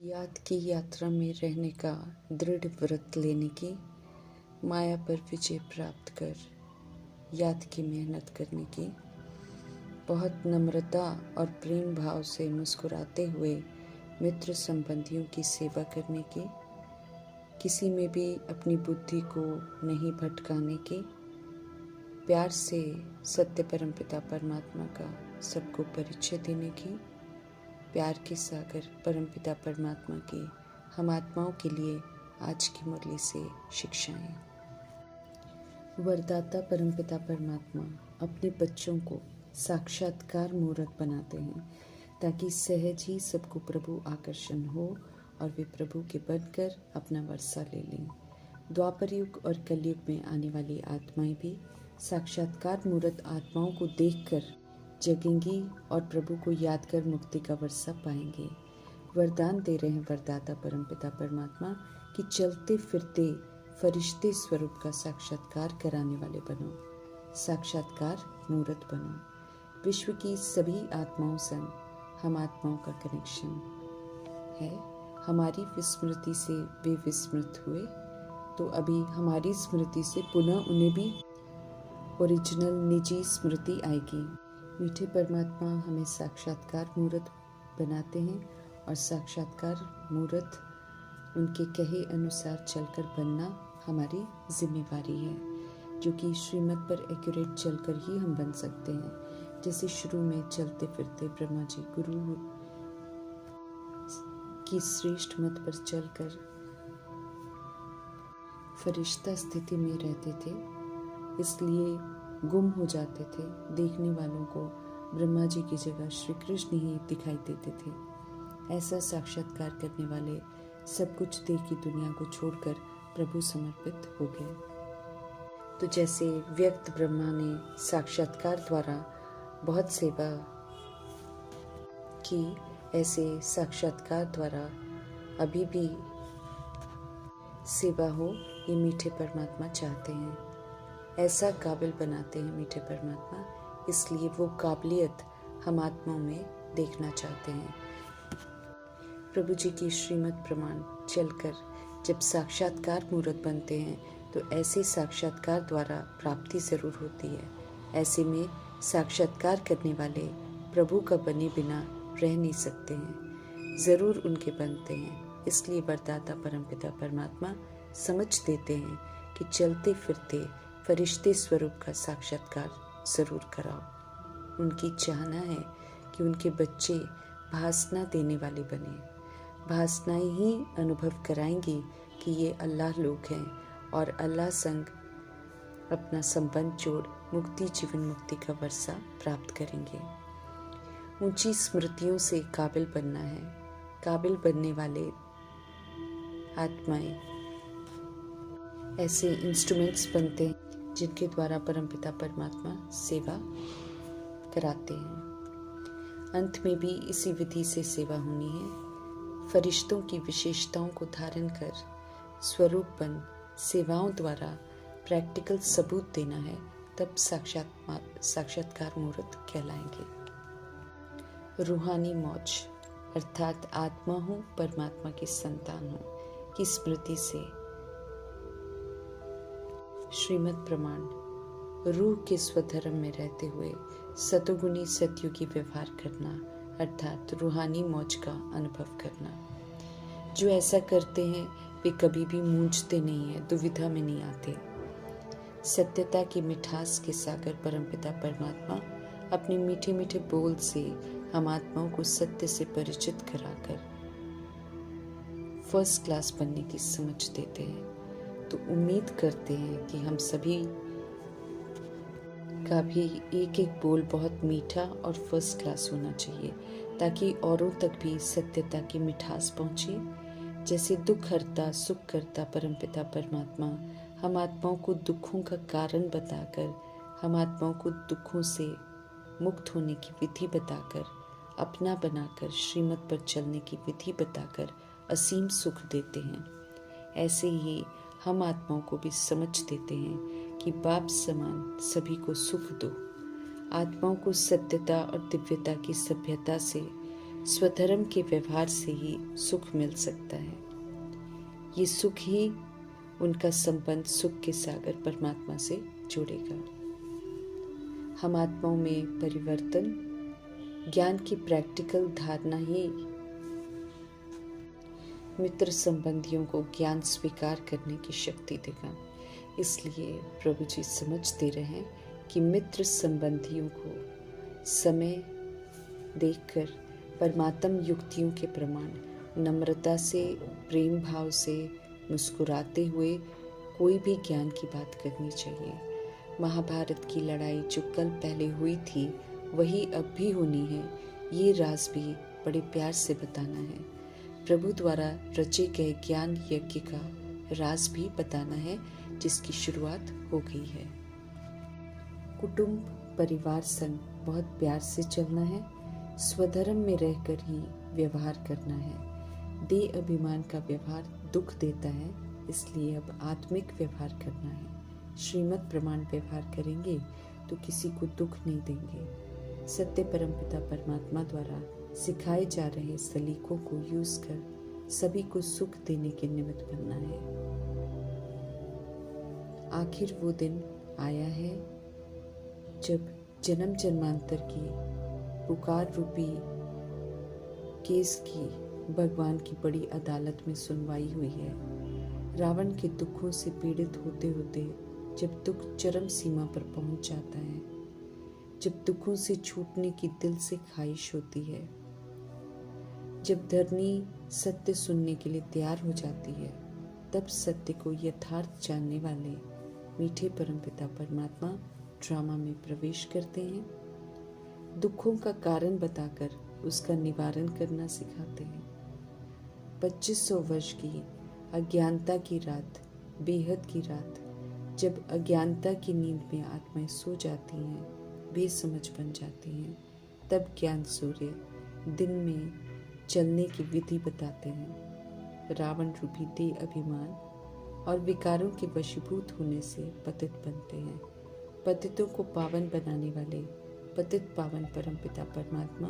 याद की यात्रा में रहने का दृढ़ व्रत लेने की, माया पर विजय प्राप्त कर याद की मेहनत करने की, बहुत नम्रता और प्रेम भाव से मुस्कुराते हुए मित्र संबंधियों की सेवा करने की, किसी में भी अपनी बुद्धि को नहीं भटकाने की, प्यार से सत्य परमपिता परमात्मा का सबको परिचय देने की, प्यार के सागर परमपिता परमात्मा की हम आत्माओं के लिए आज की मुरली से शिक्षाएं। वरदाता परमपिता परमात्मा अपने बच्चों को साक्षात्कार मूर्त बनाते हैं ताकि सहज ही सबको प्रभु आकर्षण हो और वे प्रभु के बनकर अपना वर्षा ले लें। द्वापर युग और कलयुग में आने वाली आत्माएं भी साक्षात्कार मूर्त आत्माओं को देखकर जगेंगी और प्रभु को याद कर मुक्ति का वर्षा पाएंगे। वरदान दे रहे हैं वरदाता परमपिता परमात्मा कि चलते फिरते फरिश्ते स्वरूप का साक्षात्कार कराने वाले बनो, साक्षात्कार मूर्त बनो। विश्व की सभी आत्माओं संग हम आत्माओं का कनेक्शन है। हमारी विस्मृति से वे विस्मृत हुए तो अभी हमारी स्मृति से पुनः उन्हें भी ओरिजिनल निजी स्मृति आएगी। मीठे परमात्मा हमें साक्षात्कार मूर्त बनाते हैं और साक्षात्कार मूर्त उनके कहे अनुसार चलकर बनना हमारी जिम्मेवारी है, जो कि श्रीमत पर एक्यूरेट चलकर ही हम बन सकते हैं। जैसे शुरू में चलते फिरते ब्रह्मा जी गुरु की श्रेष्ठ मत पर चलकर फरिश्ता स्थिति में रहते थे, इसलिए गुम हो जाते थे। देखने वालों को ब्रह्मा जी की जगह श्री कृष्ण ही दिखाई देते थे। ऐसा साक्षात्कार करने वाले सब कुछ देखी दुनिया को छोड़कर प्रभु समर्पित हो गए। तो जैसे व्यक्त ब्रह्मा ने साक्षात्कार द्वारा बहुत सेवा की, ऐसे साक्षात्कार द्वारा अभी भी सेवा हो, ये मीठे परमात्मा चाहते हैं। ऐसा काबिल बनाते हैं मीठे परमात्मा, इसलिए वो काबिलियत हम आत्माओं में देखना चाहते हैं। प्रभु जी की श्रीमत प्रमाण चलकर जब साक्षात्कार मूर्त बनते हैं तो ऐसे साक्षात्कार द्वारा प्राप्ति जरूर होती है। ऐसे में साक्षात्कार करने वाले प्रभु का बने बिना रह नहीं सकते हैं, ज़रूर उनके बनते हैं। इसलिए वरदाता परमपिता परमात्मा समझ देते हैं कि चलते फिरते फरिश्ते स्वरूप का साक्षात्कार ज़रूर कराओ। उनकी चाहना है कि उनके बच्चे भासना देने वाले बने। भासनाएं ही अनुभव कराएंगी कि ये अल्लाह लोग हैं और अल्लाह संग अपना संबंध जोड़ मुक्ति जीवन मुक्ति का वर्षा प्राप्त करेंगे। ऊंची स्मृतियों से काबिल बनना है। काबिल बनने वाले आत्माएं ऐसे इंस्ट्रूमेंट्स बनते हैं जिनके द्वारा परमपिता परमात्मा सेवा कराते हैं। अंत में भी इसी विधि से सेवा होनी है। फरिश्तों की विशेषताओं को धारण कर स्वरूपन सेवाओं द्वारा प्रैक्टिकल सबूत देना है, तब साक्षात्कार मूर्त कहलाएंगे। रूहानी मौज अर्थात आत्मा हो, परमात्मा की संतान हो की स्मृति से श्रीमत प्रमाण रूह के स्वधर्म में रहते हुए सतोगुणी सतयुगी व्यवहार करना अर्थात रूहानी मौज का अनुभव करना। जो ऐसा करते हैं वे कभी भी मूंझते नहीं हैं, दुविधा में नहीं आते। सत्यता की मिठास के सागर परमपिता परमात्मा अपने मीठे मीठे बोल से हम आत्माओं को सत्य से परिचित कराकर फर्स्ट क्लास बनने की समझ देते हैं। तो उम्मीद करते हैं कि हम सभी का भी एक एक बोल बहुत मीठा और फर्स्ट क्लास होना चाहिए, ताकि औरों तक भी सत्यता की मिठास पहुँचे। जैसे दुख हरता सुख करता परमपिता परमात्मा हम आत्माओं को दुखों का कारण बताकर, हम आत्माओं को दुखों से मुक्त होने की विधि बताकर, अपना बनाकर श्रीमत पर चलने की विधि बताकर असीम सुख देते हैं। ऐसे ही हम आत्माओं को भी समझ देते हैं कि बाप समान सभी को सुख दो। आत्माओं को सत्यता और दिव्यता की सभ्यता से स्वधर्म के व्यवहार से ही सुख मिल सकता है। ये सुख ही उनका संबंध सुख के सागर परमात्मा से जोड़ेगा। हम आत्माओं में परिवर्तन ज्ञान की प्रैक्टिकल धारणा ही मित्र संबंधियों को ज्ञान स्वीकार करने की शक्ति देगा। इसलिए प्रभु जी समझते रहें कि मित्र संबंधियों को समय देखकर परमात्म युक्तियों के प्रमाण नम्रता से, प्रेम भाव से, मुस्कुराते हुए कोई भी ज्ञान की बात करनी चाहिए। महाभारत की लड़ाई जो कल पहले हुई थी वही अब भी होनी है, ये राज भी बड़े प्यार से बताना है। प्रभु द्वारा रचे गए ज्ञान यज्ञ का राज भी बताना है, जिसकी शुरुआत हो गई है। कुटुंब परिवार संग बहुत प्यार से चलना है, स्वधर्म में रहकर ही व्यवहार करना है। देह अभिमान का व्यवहार दुख देता है, इसलिए अब आत्मिक व्यवहार करना है। श्रीमद् प्रमाण व्यवहार करेंगे तो किसी को दुख नहीं देंगे। सत्य परमपिता परमात्मा द्वारा सिखाए जा रहे सलीकों को यूज कर सभी को सुख देने के निमित्त बनना है। आखिर वो दिन आया है जब जन्म जन्मांतर की पुकार रूपी केस की भगवान की बड़ी अदालत में सुनवाई हुई है। रावण के दुखों से पीड़ित होते होते जब दुख चरम सीमा पर पहुंच जाता है, जब दुखों से छूटने की दिल से ख्वाहिश होती है, जब धरनी सत्य सुनने के लिए तैयार हो जाती है, तब सत्य को यथार्थ जानने वाले मीठे परमपिता परमात्मा ड्रामा में प्रवेश करते हैं। दुखों का कारण बताकर उसका निवारण करना सिखाते हैं। 2500 वर्ष की अज्ञानता की रात, बेहद की रात, जब अज्ञानता की नींद में आत्माएं सो जाती हैं, बेसमझ बन जाती हैं, तब ज्ञान सूर्य दिन में चलने की विधि बताते हैं। रावण रूपी देह अभिमान और विकारों के वशीभूत होने से पतित बनते हैं। पतितों को पावन बनाने वाले पतित पावन परमपिता परमात्मा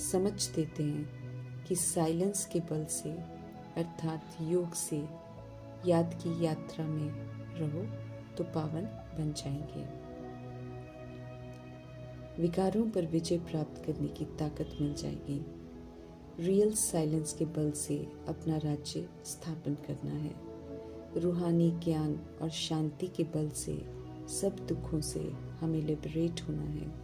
समझ देते हैं कि साइलेंस के बल से, अर्थात योग से याद की यात्रा में रहो तो पावन बन जाएंगे। विकारों पर विजय प्राप्त करने की ताकत मिल जाएगी। रियल साइलेंस के बल से अपना राज्य स्थापन करना है। रूहानी ज्ञान और शांति के बल से सब दुखों से हमें लिबरेट होना है।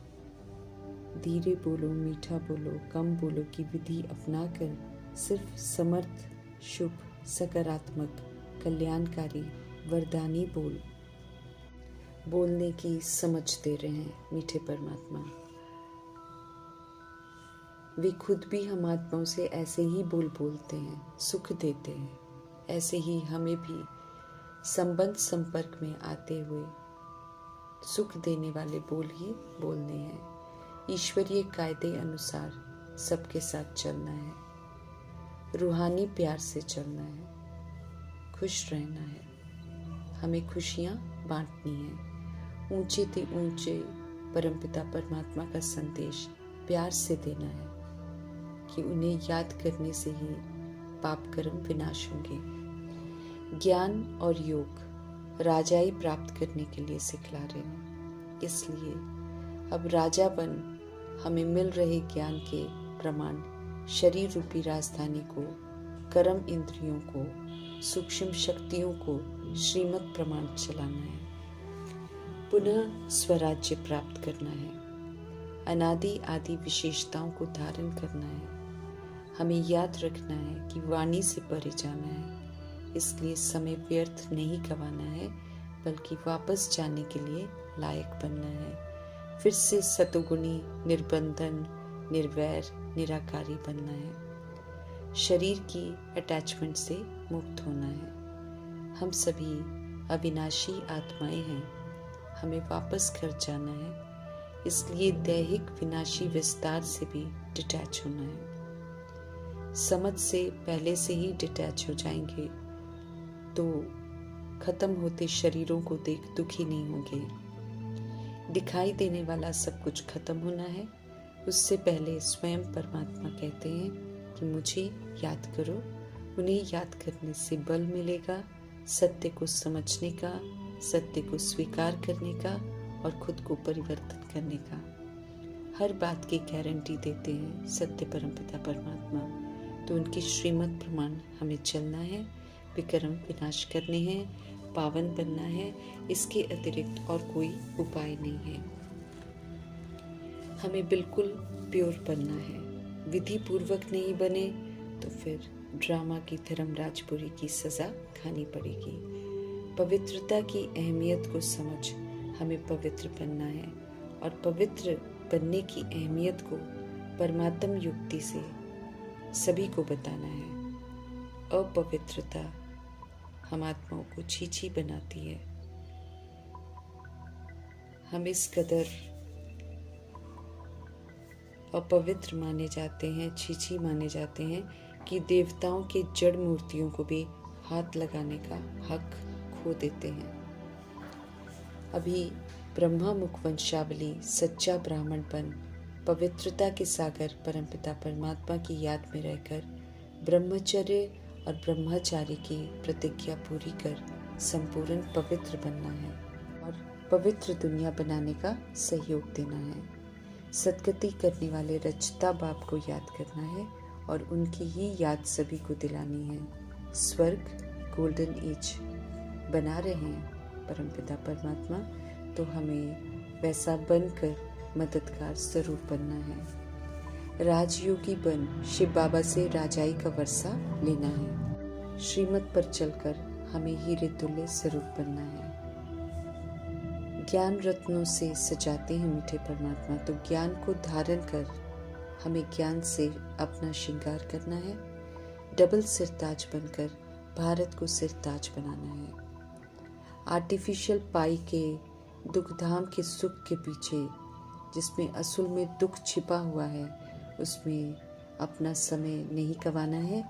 धीरे बोलो, मीठा बोलो, कम बोलो की विधि अपनाकर सिर्फ समर्थ, शुभ, सकारात्मक, कल्याणकारी, वरदानी बोलने की समझ दे रहे हैं मीठे परमात्मा। वे खुद भी हम आत्माओं से ऐसे ही बोलते हैं, सुख देते हैं। ऐसे ही हमें भी संबंध संपर्क में आते हुए सुख देने वाले बोल ही बोलने हैं। ईश्वरीय कायदे अनुसार सबके साथ चलना है, रूहानी प्यार से चलना है, खुश रहना है। हमें खुशियाँ बांटनी है। ऊंचे ते ऊंचे परमपिता परमात्मा का संदेश प्यार से देना है कि उन्हें याद करने से ही पाप कर्म विनाश होंगे। ज्ञान और योग राजाई प्राप्त करने के लिए सिखला रहे हैं। इसलिए अब राजा बन हमें मिल रहे ज्ञान के प्रमाण शरीर रूपी राजधानी को, कर्म इंद्रियों को, सूक्ष्म शक्तियों को श्रीमद् प्रमाण चलाना है। पुनः स्वराज्य प्राप्त करना है। अनादि आदि विशेषताओं को धारण करना है। हमें याद रखना है कि वाणी से परे जाना है। इसलिए समय व्यर्थ नहीं गंवाना है, बल्कि वापस जाने के लिए लायक बनना है। फिर से सतोगुणी, निर्बंधन, निर्वैर, निराकारी बनना है। शरीर की अटैचमेंट से मुक्त होना है। हम सभी अविनाशी आत्माएं हैं। हमें वापस घर जाना है। इसलिए दैहिक विनाशी विस्तार से भी डिटैच होना है। समझ से पहले से ही डिटैच हो जाएंगे तो खत्म होते शरीरों को देख दुखी नहीं होंगे। दिखाई देने वाला सब कुछ खत्म होना है। उससे पहले स्वयं परमात्मा कहते हैं कि मुझे याद करो। उन्हें याद करने से बल मिलेगा सत्य को समझने का, सत्य को स्वीकार करने का और खुद को परिवर्तन करने का। हर बात की गारंटी देते हैं सत्य परमपिता परमात्मा। तो उनकी श्रीमत प्रमाण हमें चलना है, विकर्म विनाश करने हैं, पावन बनना है। इसके अतिरिक्त और कोई उपाय नहीं है। हमें बिल्कुल प्योर बनना है। विधि पूर्वक नहीं बने तो फिर ड्रामा की धर्मराजपुरी की सजा खानी पड़ेगी। पवित्रता की अहमियत को समझ हमें पवित्र बनना है और पवित्र बनने की अहमियत को परमात्म युक्ति से सभी को बताना है। अपवित्रता हम आत्माओं को छीछी बनाती है। हम इस कदर अपवित्र माने जाते हैं, छीछी माने जाते हैं कि देवताओं के जड़ मूर्तियों को भी हाथ लगाने का हक खो देते हैं। अभी ब्रह्मा मुख वंशावली, सच्चा ब्राह्मणपन, पवित्रता के सागर परमपिता परमात्मा की याद में रहकर ब्रह्मचर्य और ब्रह्मचारी की प्रतिज्ञा पूरी कर संपूर्ण पवित्र बनना है और पवित्र दुनिया बनाने का सहयोग देना है। सद्गति करने वाले रचता बाप को याद करना है और उनकी ही याद सभी को दिलानी है। स्वर्ग गोल्डन एज बना रहे हैं परमपिता परमात्मा, तो हमें वैसा बनकर मददगार जरूर बनना है। राजयोगी बन शिव बाबा से राजाई का वर्षा लेना है। श्रीमत पर चलकर हमें हीरे तुल्य जरूर बनना है। ज्ञान रत्नों से सजाते हैं मीठे परमात्मा, तो ज्ञान को धारण कर हमें ज्ञान से अपना श्रृंगार करना है। डबल सिरताज बनकर भारत को सिरताज बनाना है। आर्टिफिशियल पाई के दुखधाम के सुख के पीछे, जिसमें असल में दुख छिपा हुआ है, उसमें अपना समय नहीं गंवाना है,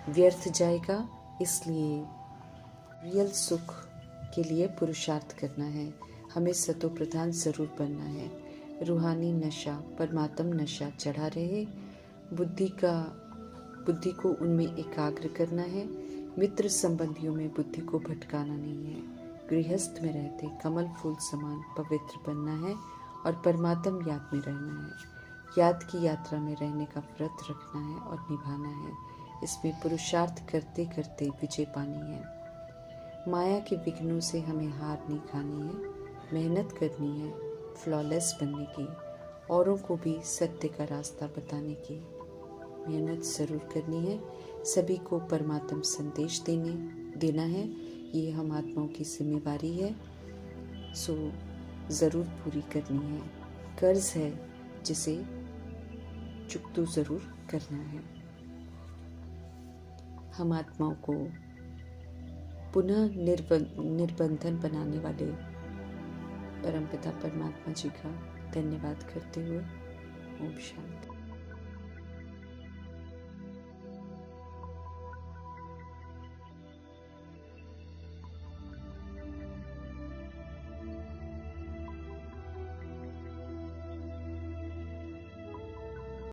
व्यर्थ जाएगा। इसलिए रियल सुख के लिए पुरुषार्थ करना है। हमें सतो प्रधान जरूर बनना है। रूहानी नशा, परमात्म नशा चढ़ा रहे। बुद्धि को उनमें एकाग्र करना है। मित्र संबंधियों में बुद्धि को भटकाना नहीं है। गृहस्थ में रहते कमल फूल समान पवित्र बनना है और परमात्म याद में रहना है। याद की यात्रा में रहने का व्रत रखना है और निभाना है। इसमें पुरुषार्थ करते करते विजय पानी है। माया के विघ्नों से हमें हार नहीं खानी है। मेहनत करनी है फ्लॉलेस बनने की, औरों को भी सत्य का रास्ता बताने की मेहनत जरूर करनी है। सभी को परमात्म संदेश देना है। ये हम आत्माओं की जिम्मेवारी है, सो ज़रूर पूरी करनी है। कर्ज है जिसे चुकता ज़रूर करना है। हम आत्माओं को पुनः निर्बंधन बनाने वाले परमपिता परमात्मा जी का धन्यवाद करते हुए ओम शांति।